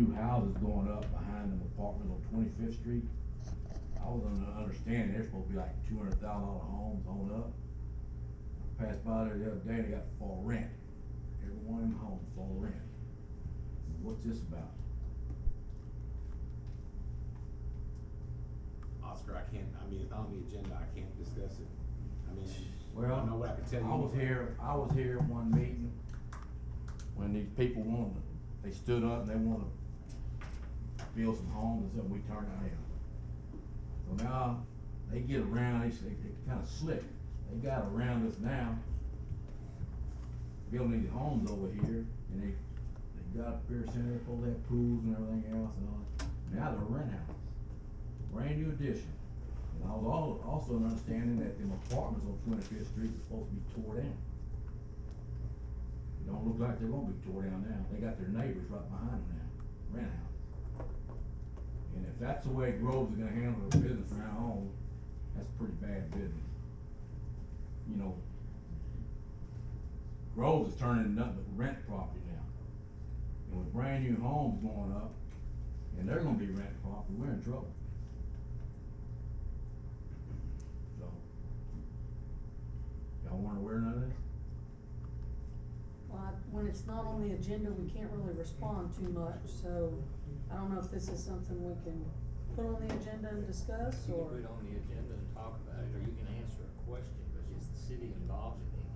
new houses going up behind them apartments on 25th Street. I was under understanding they're supposed to be like $200,000 homes on up. I passed by there the other day, they got for rent. Every one of them homes for rent. What's this about? Oscar, I can't, I mean, it's on the agenda, I can't discuss it. I mean, I Well, don't know what I can tell you. I was here at one meeting when these people they stood up and they wanted to build some homes and something, we turned it down. So now, they get around, they kinda slick, they got around us now, building these homes over here, and they got up here saying they're supposed to have pools and everything else and all that. Now they're rent houses, brand new addition. And I was also understanding that them apartments on 25th Street are supposed to be tore down. It don't look like they're gonna be tore down now, they got their neighbors right behind them now, rent houses. And if that's the way Groves is gonna handle their business from now on, that's pretty bad business. You know, Groves is turning nothing but rent property now. And with brand new homes going up, and they're gonna be rent property, we're in trouble. So, y'all weren't aware of none of this? Well, when it's not on the agenda, we can't really respond too much, so I don't know if this is something we can put on the agenda and discuss, You or. can put it on the agenda and talk about it, or you can answer a question, but is the city involved in it?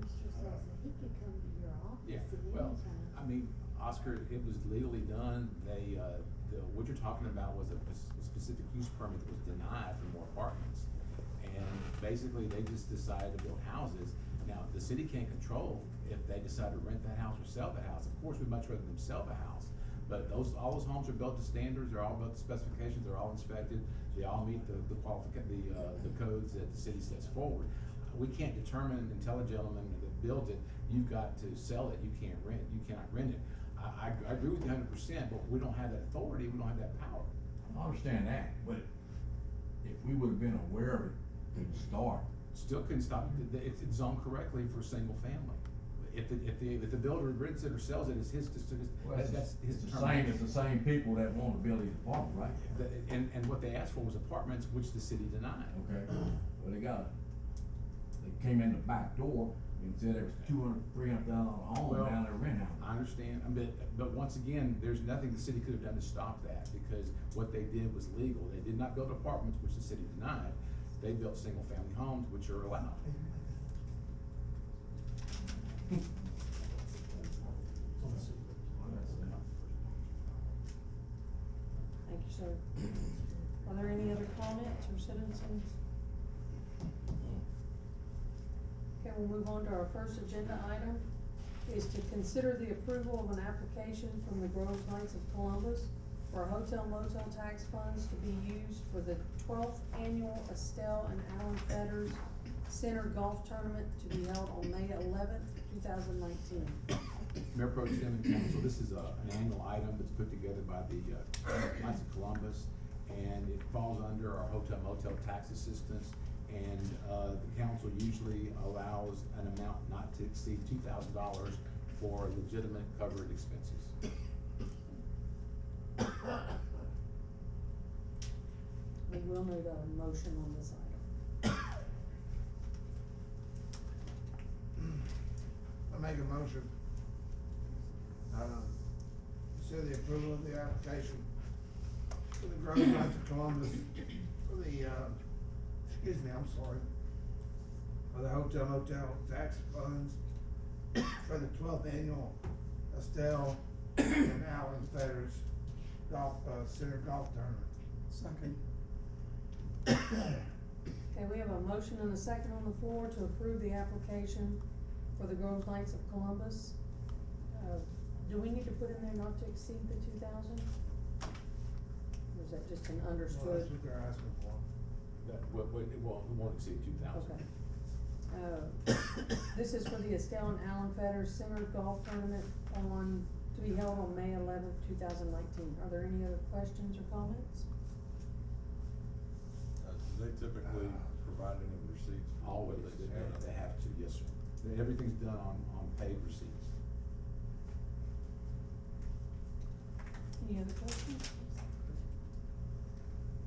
Mr. says that he could come to your Yeah, office at well, any time. I mean, Oscar, it was legally done, they, what you're talking about was a specific use permit that was denied for more apartments. And basically, they just decided to build houses. Now, the city can't control if they decide to rent that house or sell the house. Of course, we'd much rather them sell the house. But all those homes are built to standards, they're all built to specifications, they're all inspected, they all meet the codes that the city sets forward. We can't determine and tell a gentleman that built it, you've got to sell it, you cannot rent it. I agree with you 100%, but we don't have that authority, we don't have that power. I understand that, but if we would've been aware of it, we'd start. Still couldn't stop it, it's zoned correctly for single family. If the builder rents it or sells it, it's his, Well, that's his it's determination. it's the same people that want to build these apartments, right? And what they asked for was apartments, which the city denied. Okay, well, they came in the back door and said there was $200,000, $300,000 home Well, down there rent house. I understand, but once again, there's nothing the city could have done to stop that, because what they did was legal. They did not build apartments, which the city denied, they built single-family homes, which are allowed. Thank you, sir. Are there any other comments or citizens? Okay, we'll move on to our first agenda item, is to consider the approval of an application from the Grove Knights of Columbus for hotel motel tax funds to be used for the 12th annual Estelle and Alan Fetters Center Golf Tournament to be held on May 11th, 2019. Mayor Pro Tem and Council, this is an annual item that's put together by the Knights of Columbus, and it falls under our hotel motel tax assistance, and the council usually allows an amount not to exceed $2,000 for legitimate covered expenses. We will need a motion on this item. I make a motion. Consider the approval of the application for the Grove Knights of Columbus for the, excuse me, I'm sorry, for the hotel motel tax funds for the 12th annual Estelle and Alan Fetters Golf, Center Golf Tournament. Second. Okay, we have a motion and a second on the floor to approve the application for the Grove Knights of Columbus. Do we need to put in there not to exceed the 2,000? Or is that just an Well, understood? that's what they're asking for. We won't exceed 2,000. Okay. This is for the Estelle and Alan Fetters Center Golf Tournament to be held on May 11th, 2019. Are there any other questions or comments? Do they typically provide any receipts? Always, they have to, yes, sir. Everything's done on paid receipts. Any other questions?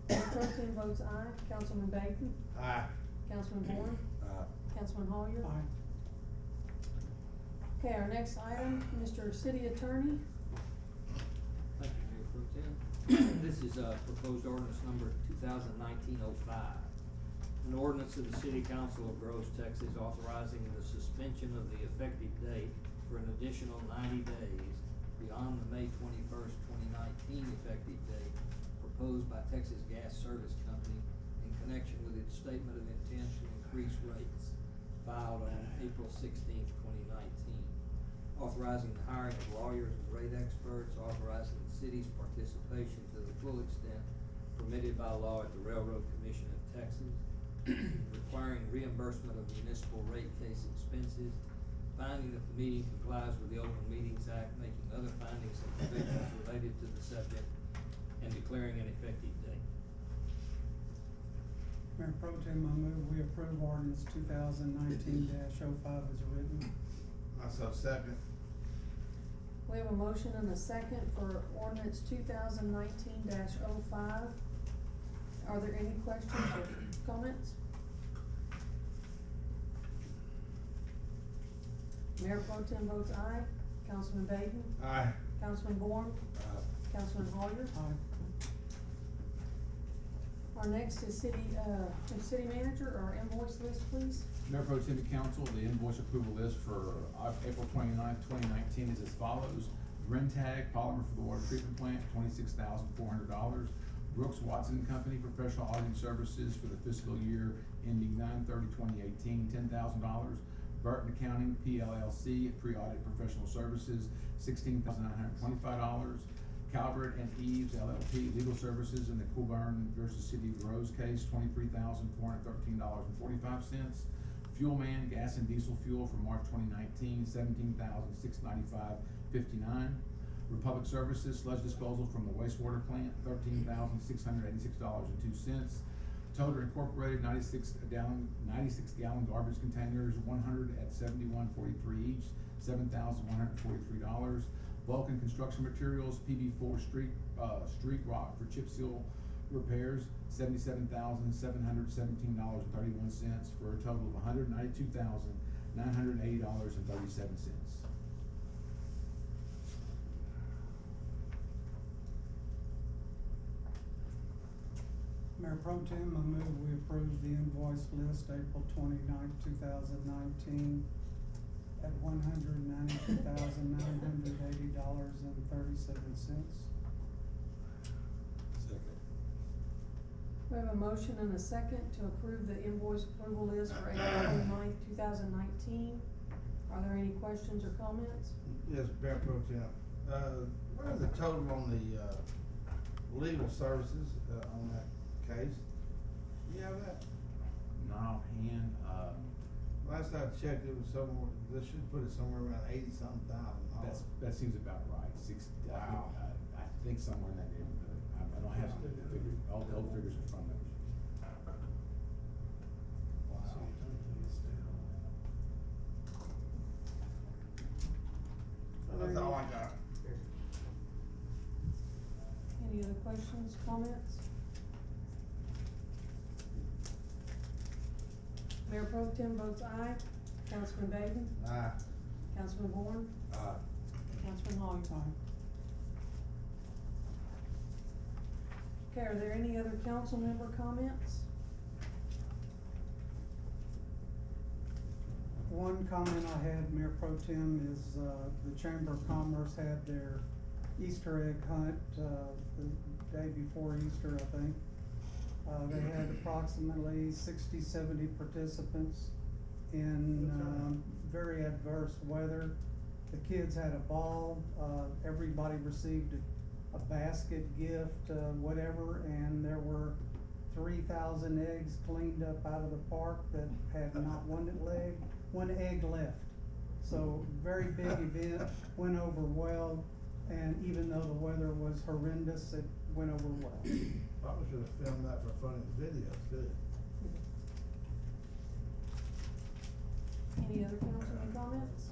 Mayor Pro Tem votes aye. Councilman Baton? Aye. Councilman Bourne? Councilman Hollier? Aye. Okay, our next item, Mr. City Attorney. Thank you, Mayor Pro Tem. This is, proposed ordinance number 2019-05. An ordinance of the City Council of Groves, Texas, authorizing the suspension of the effective date for an additional 90 days beyond the May 21st, 2019 effective date proposed by Texas Gas Service Company in connection with its statement of intent to increase rates filed on April 16th, 2019. Authorizing the hiring of lawyers and rate experts, authorizing the city's participation to the full extent permitted by law at the Railroad Commission of Texas, requiring reimbursement of municipal rate case expenses, finding that the meeting complies with the Open Meetings Act, making other findings and provisions related to the subject, and declaring an effective date. Mayor Pro Tem, I move we approve ordinance 2019-05 as written. Myself second. We have a motion and a second for ordinance 2019-05. Are there any questions or comments? Mayor Pro Tem votes aye. Councilman Baton? Aye. Councilman Bourne? Councilman Hollier? Aye. Our next is city manager, our invoice list, please. Mayor Pro Tem and Council, the invoice approval list for April 29th, 2019 is as follows. Rentag Polymer for the water treatment plant, $26,400. Brooks Watson Company Professional Auditing Services for the fiscal year ending 9/30/2018, $10,000. Burton Accounting PLLC Pre-Audit Professional Services, $16,925. Calvert and Eves LLP Legal Services in the Coolburn versus City of Groves case, $23,413.45. Fuel Man Gas and Diesel Fuel for March 2019, $17,695.59. Republic Services Sludge Disposal from the wastewater plant, $13,686.02. Toter Incorporated 96 gallon garbage containers, 100 at $71.43 each, $7,143. Vulcan Construction Materials, PB4 street rock for chip seal repairs, $77,717.31 for a total of $192,980.37. Mayor Pro Tem, I move we approve the invoice list April 29th, 2019 at $192,980.37. Second. We have a motion and a second to approve the invoice approval list for April 29th, 2019. Are there any questions or comments? Yes, Mayor Pro Tem. What is the total on the, legal services, on that case? You have that? Not offhand, Last I checked, it was somewhere, they should put it somewhere around 80-something thousand dollars. that seems about right, Wow. I think somewhere in that neighborhood. I don't have the figures, all the old figures in front of me. Wow. That's all I got. Any other questions, comments? Mayor Pro Tem votes aye. Councilman Baton? Aye. Councilman Bourne? Councilman Hollier? Aye. Okay, are there any other council member comments? One comment I had, Mayor Pro Tem, is, the Chamber of Commerce had their Easter egg hunt, the day before Easter, I think. They had approximately 60, 70 participants in, very adverse weather. The kids had a ball, everybody received a basket gift, whatever, and there were 3,000 eggs cleaned up out of the park that had not one egg left. So, very big event, went over well, and even though the weather was horrendous, it went over well. Probably should have filmed that for funny videos, too. Any other councilman comments?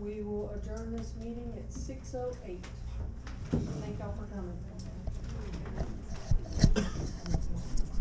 We will adjourn this meeting at 6:08. Thank y'all for coming.